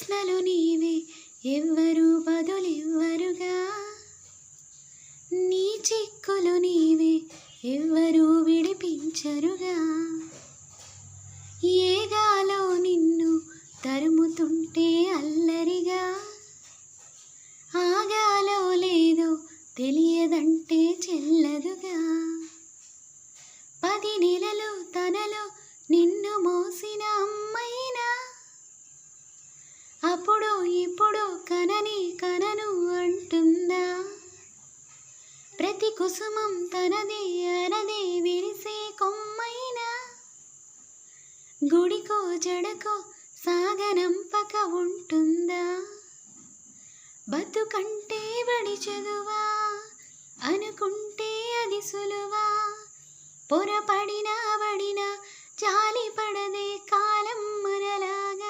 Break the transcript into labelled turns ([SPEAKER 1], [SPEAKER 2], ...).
[SPEAKER 1] ప్రశ్నలు నీవే ఎవ్వరు బదులివ్వరుగా, నీ చిక్కులు నీవే ఎవ్వరు విడిపించరుగా. ఏగాలో నిన్ను తరుముతుంటే అల్లరిగా, ఆగాలో లేదో తెలియదంటే చెల్లదుగా. 10 నెలలు తనలో నిన్ను మోసిన అమ్మైనా, అప్పుడు ఇప్పుడు కనను అంటుందా. ప్రతి కుసుమం తనదే అనదే విరిసే కొమ్మైనా, గుడికో జడకో సాగనంపక ఉంటుందా. బతుకంటే బడి చదువా అనుకుంటే అది సులువా, పొరపడినా పడినా జాలి పడదే కాలం మనలాగా.